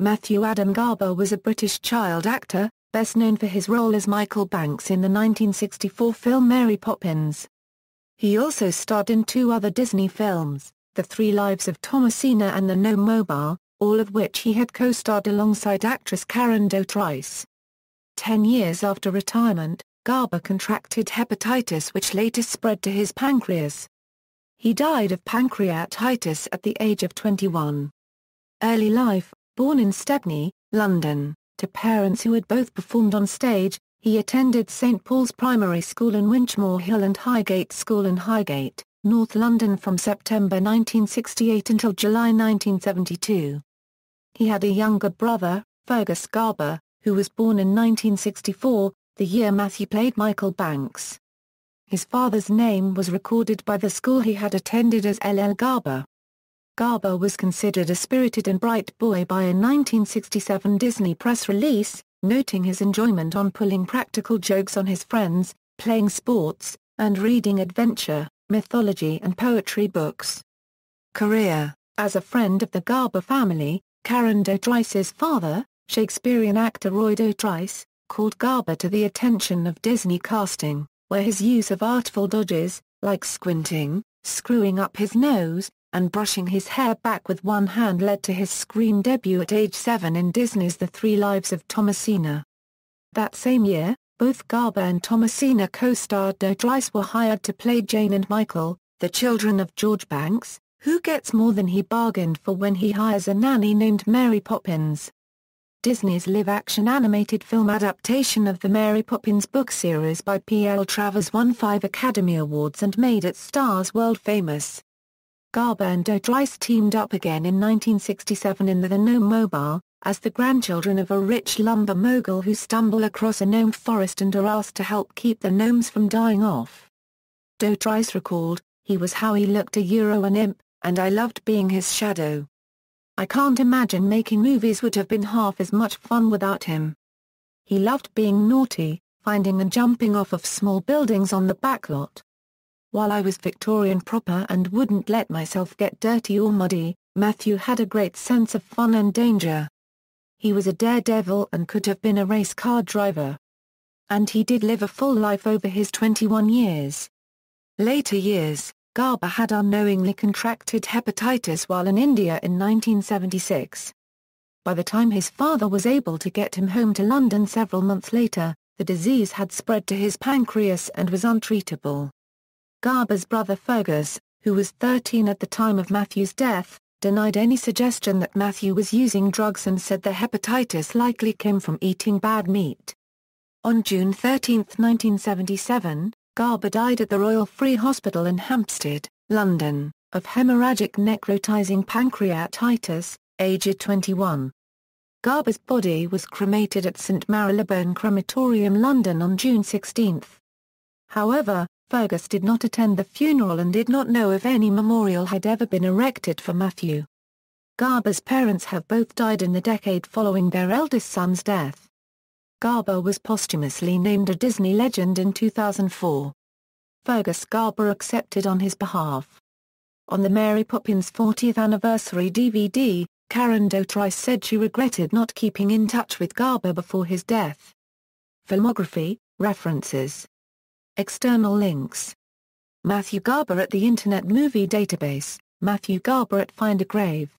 Matthew Adam Garber was a British child actor, best known for his role as Michael Banks in the 1964 film Mary Poppins. He also starred in two other Disney films, The 3 Lives of Thomasina and the Gnome-Mobile, all of which he had co-starred alongside actress Karen Dotrice. 10 years after retirement, Garber contracted hepatitis which later spread to his pancreas. He died of pancreatitis at the age of 21. Early life: born in Stepney, London, to parents who had both performed on stage, he attended St Paul's Primary School in Winchmore Hill and Highgate School in Highgate, North London from September 1968 until July 1972. He had a younger brother, Fergus Garber, who was born in 1964, the year Matthew played Michael Banks. His father's name was recorded by the school he had attended as L.L. Garber. Garber was considered a spirited and bright boy by a 1967 Disney press release, noting his enjoyment on pulling practical jokes on his friends, playing sports, and reading adventure, mythology and poetry books. Career: as a friend of the Garber family, Karen Dotrice's father, Shakespearean actor Roy Dotrice, called Garber to the attention of Disney casting, where his use of artful dodges, like squinting, screwing up his nose, and brushing his hair back with one hand led to his screen debut at age 7 in Disney's The 3 Lives of Thomasina. That same year, both Garber and Thomasina co-starred. Dotrice were hired to play Jane and Michael, the children of George Banks, who gets more than he bargained for when he hires a nanny named Mary Poppins. Disney's live-action animated film adaptation of the Mary Poppins book series by P.L. Travers won 5 Academy Awards and made its stars world famous. Garber and Dotrice teamed up again in 1967 in The Gnome-Mobile, as the grandchildren of a rich lumber mogul who stumble across a gnome forest and are asked to help keep the gnomes from dying off. Dotrice recalled, "He was how he looked, an imp, and I loved being his shadow. I can't imagine making movies would have been half as much fun without him. He loved being naughty, finding and jumping off of small buildings on the backlot. While I was Victorian proper and wouldn't let myself get dirty or muddy, Matthew had a great sense of fun and danger. He was a daredevil and could have been a race car driver. And he did live a full life over his 21 years. Later years, Garber had unknowingly contracted hepatitis while in India in 1976. By the time his father was able to get him home to London several months later, the disease had spread to his pancreas and was untreatable. Garber's brother Fergus, who was 13 at the time of Matthew's death, denied any suggestion that Matthew was using drugs and said the hepatitis likely came from eating bad meat. On June 13, 1977, Garber died at the Royal Free Hospital in Hampstead, London, of hemorrhagic necrotizing pancreatitis, aged 21. Garber's body was cremated at St Marylebone Crematorium, London on June 16. However, Fergus did not attend the funeral and did not know if any memorial had ever been erected for Matthew. Garber's parents have both died in the decade following their eldest son's death. Garber was posthumously named a Disney legend in 2004. Fergus Garber accepted on his behalf. On the Mary Poppins 40th anniversary DVD, Karen Dotrice said she regretted not keeping in touch with Garber before his death. Filmography, references. External links. Matthew Garber at the Internet Movie Database, Matthew Garber at Find a Grave.